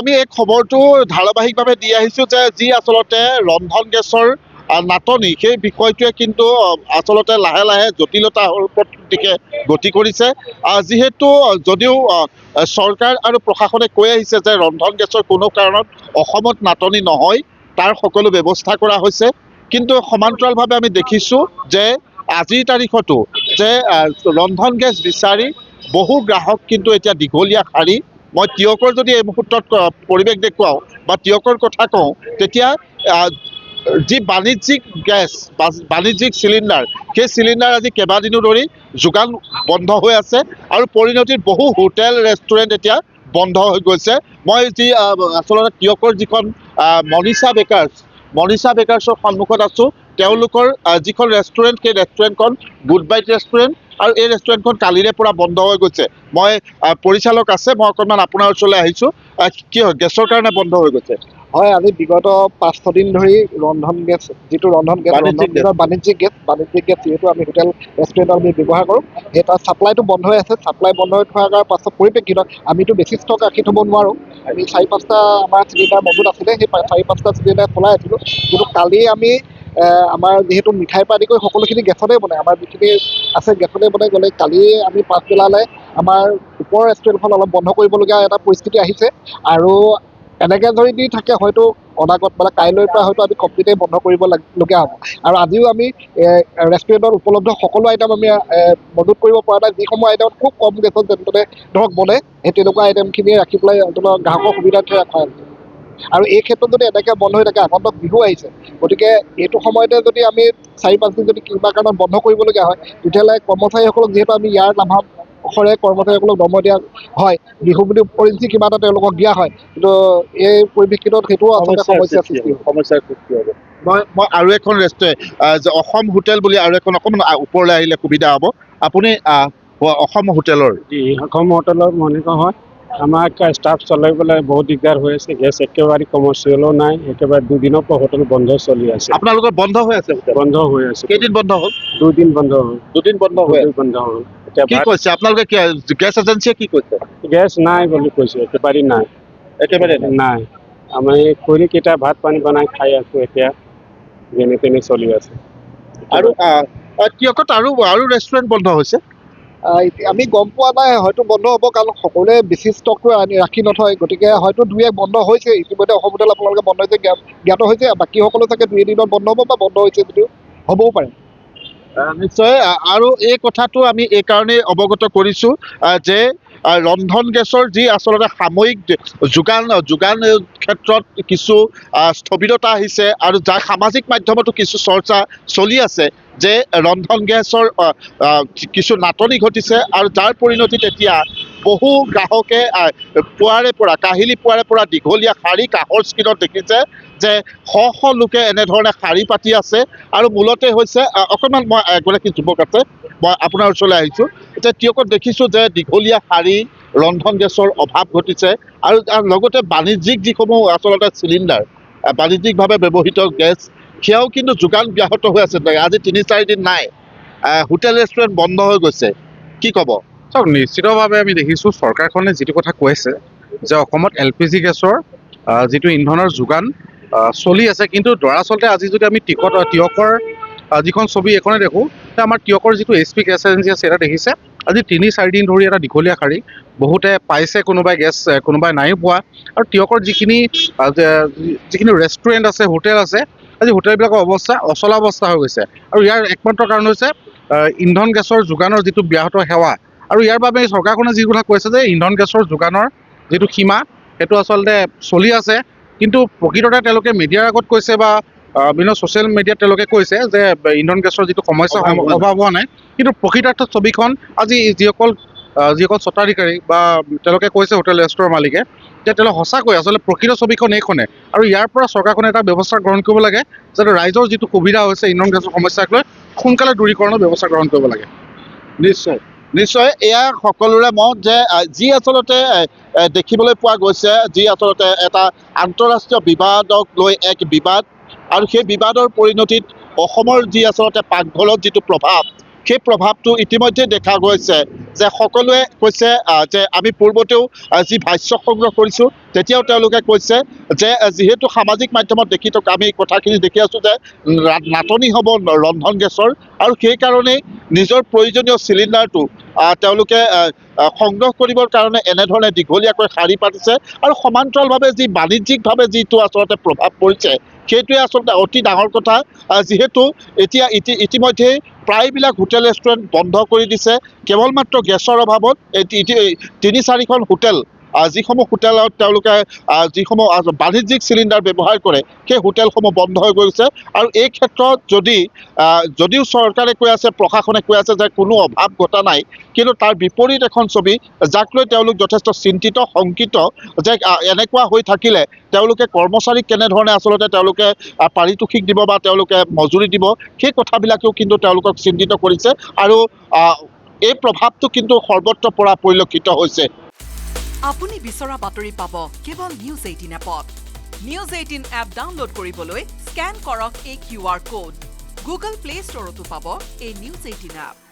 আমি এই খবৰটো ধাৰাবাহিকভাৱে দি আহিছোঁ যে যি আচলতে ৰন্ধন গেছৰ নাটনি সেই বিষয়টোৱে কিন্তু আচলতে লাহে লাহে জটিলতাৰ দিশে গতি কৰিছে। যিহেতু যদিও চৰকাৰ আৰু প্ৰশাসনে কৈ আহিছে যে ৰন্ধন গেছৰ কোনো কাৰণত অসমত নাটনি নহয়, তাৰ সকলো ব্যৱস্থা কৰা হৈছে, কিন্তু সমান্তৰালভাৱে আমি দেখিছোঁ যে আজিৰ তাৰিখতো যে ৰন্ধন গেছ বিচাৰি বহু গ্ৰাহক কিন্তু এতিয়া দীঘলীয়া শাৰী। মই তিয়কৰ যদি এই মুহূৰ্তত পৰিৱেশ দেখুৱাওঁ বা তিয়কৰ কথা কওঁ, তেতিয়া যি বাণিজ্যিক গেছ বা বাণিজ্যিক চিলিণ্ডাৰ, সেই চিলিণ্ডাৰ আজি কেইবাদিনো ধৰি যোগান বন্ধ হৈ আছে আৰু পৰিণতিত বহু হোটেল ৰেষ্টুৰেণ্ট এতিয়া বন্ধ হৈ গৈছে। মই যি আচলতে তিয়কৰ যিখন মনিষা বেকাৰ্ছৰ সন্মুখত আছোঁ, তেওঁলোকৰ যিখন ৰেষ্টুৰেণ্ট, সেই ৰেষ্টুৰেণ্টখন গুড বাইট ৰেষ্টুৰেণ্ট, আৰু এই ৰেষ্টুৰেণ্টখন কালিৰে পৰা বন্ধ হৈ গৈছে। মই পৰিচালক আছে, মই অকণমান আপোনাৰ ওচৰলৈ আহিছোঁ। কি হয়, গেছৰ কাৰণে বন্ধ হৈ গৈছে? হয়, আজি বিগত 5-6 দিন ধৰি ৰন্ধন গেছ, যিটো ৰন্ধন গেছ বাণিজ্যিক গেছ যিহেতু আমি হোটেল ৰেষ্টুৰেণ্টত আমি ব্যৱহাৰ কৰোঁ, সেই তাৰ ছাপ্লাইটো বন্ধ হৈ আছে। ছাপ্লাই বন্ধ হৈ থকাৰ পাছত পৰিপ্ৰেক্ষিতত আমিতো বেছি ষ্টক ৰাখি থ'ব নোৱাৰোঁ। আমি 4-5টা আমাৰ চিলিণ্ডাৰ মজুত আছিলে, সেই 4-5টা চিলিণ্ডাৰ চলাই আছিলোঁ। কিন্তু কালি আমি আমাৰ যিহেতু মিঠাইৰ পৰা আদি কৰি সকলোখিনি গেছতেই বনায়, আমাৰ যিখিনি আছে গেছতেই বনাই গ'লে, কালি আমি পাছবেলালৈ আমাৰ ওপৰৰ ৰেষ্টুৰেণ্টখন অলপ বন্ধ কৰিবলগীয়া এটা পৰিস্থিতি আহিছে। আৰু এনেকৈ যদি থাকে হয়তো অনাগত মানে কাইলৈৰ পৰা হয়তো আমি কমপ্লিটেই বন্ধ কৰিবলগীয়া হ'ব। আৰু আজিও আমি ৰেষ্টুৰেণ্টত উপলব্ধ সকলো আইটেম আমি মজুত কৰিব পৰা নাই। যিসমূহ আইটেম খুব কম গেছত যেনে ধৰক বনে, সেই তেনেকুৱা আইটেমখিনিয়ে ৰাখি পেলাই অন্ততঃ গ্ৰাহকৰ সুবিধাৰ্থে ৰখা হৈছে। আৰু এই ক্ষেত্ৰত যদি এনেকৈ বন্ধ হৈ থাকে, আগন্তুক বিহু আহিছে, গতিকে এইটো সময়তে যদি আমি 4-5 দিন যদি কিবা কাৰণত বন্ধ কৰিবলগীয়া হয়, তেতিয়াহ'লে কৰ্মচাৰীসকলক যিহেতু আমি ইয়াৰ লাভাংশৰে কৰ্মচাৰীসকলক দৰমহা দিয়া হয়, বিহু বুলি উপৰিঞ্চি কিবা এটা তেওঁলোকক দিয়া হয়, কিন্তু এই পৰিপ্ৰেক্ষিতত সেইটোও আচলতে সমস্যাৰ সৃষ্টি হ'ব। মই আৰু এখন ৰেষ্টুৰেণ্ট, অসম হোটেল বুলি আৰু এখন অকণমান ওপৰলৈ আহিলে সুবিধা হ'ব। আপুনি অসম হোটেলৰ? অসম হোটেলৰ মালিক হয়। আমাৰ ষ্টাফ চলাবলৈ বহুত দিগদাৰ হৈ আছে। গেছ একেবাৰে কমাৰ্চিয়েলো নাই, একেবাৰে 2 দিনৰ পৰা হোটেল বন্ধ চলি আছে। আপোনালোকৰ বন্ধ হৈ আছে? বন্ধ হৈ আছে। কেইদিন বন্ধ হ'ল? 2 দিন বন্ধ হ'ল। 2 দিন বন্ধ হৈ আছে। এতিয়া কি কৈছে আপোনালোকে? গেছ এজেঞ্চিয়ে কি কৈছে? গেছ নাই বুলি কৈছে, একেবাৰে নাই। একেবাৰে নাই। আমি খৰিকেইটা ভাত পানী বনাই খাই আছোঁ, এতিয়া যেনে তেনে চলি আছে। আৰু তিয়কত আৰু ৰেষ্টুৰেণ্ট বন্ধ হৈছে? আমি গম পোৱা নাই, হয়তো বন্ধ হ'ব, কাৰণ সকলোৱে বেছি ষ্টকটো ৰাখি নথয়। গতিকে হয়তো 2-1 বন্ধ হৈছে ইতিমধ্যে। অসম হোটেল আপোনালোকে বন্ধ হৈছে জ্ঞাত হৈছে, বাকীসকলো চাগে 2 এদিনত বন্ধ হ'ব বা বন্ধ হৈছে যদিও হ'বও পাৰে। নিশ্চয়। আৰু এই কথাটো আমি এইকাৰণেই অৱগত কৰিছোঁ যে ৰন্ধন গেছৰ যি আচলতে সাময়িক যোগান ক্ষেত্ৰত কিছু স্থবিৰতা আহিছে, আৰু যাৰ সামাজিক মাধ্যমতো কিছু চৰ্চা চলি আছে যে ৰন্ধন গেছৰ কিছু নাটনি ঘটিছে, আৰু যাৰ পৰিণতিত এতিয়া বহু গ্ৰাহকে কাহিলী পুৱাৰে পৰা দীঘলীয়া শাৰী কাষৰ স্ক্ৰীণত দেখিছে যে শ লোকে এনেধৰণে শাৰী পাতি আছে। আৰু মূলতে হৈছে অকণমান, মই এগৰাকী যুৱক আছে, মই আপোনাৰ ওচৰলৈ আহিছোঁ। এতিয়া তিয়কত দেখিছোঁ যে দীঘলীয়া শাৰী, ৰন্ধন গেছৰ অভাৱ ঘটিছে, আৰু লগতে বাণিজ্যিক যিসমূহ আচলতে চিলিণ্ডাৰ, বাণিজ্যিকভাৱে ব্যৱহৃত গেছ, সেয়াও কিন্তু যোগান ব্যাহত হৈ আছে। আজি 3-4 দিন নাই, হোটেল ৰেষ্টুৰেণ্ট বন্ধ হৈ গৈছে। কি ক'ব? চাওক, নিশ্চিতভাৱে আমি দেখিছোঁ চৰকাৰখনে যিটো কথা কৈছে যে অসমত LPG গেছৰ যিটো ইন্ধনৰ যোগান চলি আছে, কিন্তু দৰাচলতে আজি যদি আমি তিয়কৰ যিখন ছবি এখনে দেখোঁ, আমাৰ তিয়কৰ যিটো SP গেছ এজেঞ্চি আছে, এটা দেখিছে আজি 3-4 দিন ধৰি এটা দীঘলীয়া শাৰী। বহুতে পাইছে, কোনোবাই গেছ, কোনোবাই নাইও পোৱা। আৰু তিয়কৰ যিখিনি ৰেষ্টুৰেণ্ট আছে, হোটেল আছে, আজি হোটেলবিলাকৰ অৱস্থা অচলাৱস্থা হৈ গৈছে। আৰু ইয়াৰ একমাত্ৰ কাৰণ হৈছে ইন্ধন গেছৰ যোগানৰ যিটো ব্যাহত সেৱা। আৰু ইয়াৰ বাবে চৰকাৰখনে যি কথা কৈছে যে ইন্ধন গেছৰ যোগানৰ যিটো সীমা, সেইটো আচলতে চলি আছে, কিন্তু প্ৰকৃততে তেওঁলোকে মিডিয়াৰ আগত কৈছে বা বিভিন্ন ছ'চিয়েল মিডিয়াত তেওঁলোকে কৈছে যে ইন্ধন গেছৰ যিটো সমস্যা অভাৱ হোৱা নাই, কিন্তু প্ৰকৃতাৰ্থত ছবিখন আজি যিসকল স্বত্বাধিকাৰী বা তেওঁলোকে কৈছে হোটেল ৰেষ্টুৰেণ্টৰ মালিকে, যে তেওঁলোকে সঁচাকৈ আচলতে প্ৰকৃত ছবিখন এইখনে। আৰু ইয়াৰ পৰা চৰকাৰখনে এটা ব্যৱস্থা গ্ৰহণ কৰিব লাগে, যাতে ৰাইজৰ যিটো সুবিধা হৈছে ইন্ধন গেছৰ সমস্যাক লৈ সোনকালে দূৰীকৰণৰ ব্যৱস্থা গ্ৰহণ কৰিব লাগে। নিশ্চয়। এয়া সকলোৰে মত যে যি আচলতে দেখিবলৈ পোৱা গৈছে, যি আচলতে এটা আন্তঃৰাষ্ট্ৰীয় বিবাদক লৈ এক বিবাদ, আৰু সেই বিবাদৰ পৰিণতিত অসমৰ যি আচলতে পাকঘৰত যিটো প্ৰভাৱ, সেই প্ৰভাৱটো ইতিমধ্যে দেখা গৈছে যে সকলোৱে কৈছে যে আমি পূৰ্বতেও যি ভাষ্য সংগ্ৰহ কৰিছোঁ তেতিয়াও তেওঁলোকে কৈছে যে যিহেতু সামাজিক মাধ্যমত আমি কথাখিনি দেখি আছোঁ যে নাটনি হ'ব ৰন্ধন গেছৰ আৰু সেইকাৰণেই নিজৰ প্ৰয়োজনীয় চিলিণ্ডাৰটো তেওঁলোকে সংগ্ৰহ কৰিবৰ কাৰণে এনেধৰণে দীঘলীয়াকৈ শাৰী পাতিছে আৰু সমান্তৰালভাৱে যি বাণিজ্যিকভাৱে যিটো আচলতে প্ৰভাৱ পৰিছে সেইটোৱে আচলতে অতি ডাঙৰ কথা যিহেতু এতিয়া ইতিমধ্যেই প্ৰায়বিলাক হোটেল ৰেষ্টুৰেণ্ট বন্ধ কৰি দিছে কেৱল মাত্ৰ গেছৰ অভাৱত ৩-৪খন হোটেল যিসমূহ হোটেলত তেওঁলোকে যিসমূহ বাণিজ্যিক চিলিণ্ডাৰ ব্যৱহাৰ কৰে সেই হোটেলসমূহ বন্ধ হৈ গৈছে আৰু এই ক্ষেত্ৰত যদিও চৰকাৰে কৈ আছে প্ৰশাসনে কৈ আছে যে কোনো অভাৱ ঘটা নাই কিন্তু তাৰ বিপৰীত এখন ছবি যাক লৈ তেওঁলোক যথেষ্ট চিন্তিত শংকিত যে এনেকুৱা হৈ থাকিলে তেওঁলোকে কৰ্মচাৰীক কেনেধৰণে আচলতে তেওঁলোকে পাৰিতোষিক দিব বা তেওঁলোকে মজুৰি দিব সেই কথাবিলাকেও কিন্তু তেওঁলোকক চিন্তিত কৰিছে আৰু এই প্ৰভাৱটো কিন্তু সৰ্বত্ৰ পৰা পৰিলক্ষিত হৈছে আপুনি বিচৰা বাতৰি পাব কেৱল নিউজ 18 এপত নিউজ 18 এপ ডাউনলোড কৰিবলৈ স্ক্যান কৰক এই QR কোড গুগল প্লে ষ্টৰতো পাব এই নিউজ 18 এপ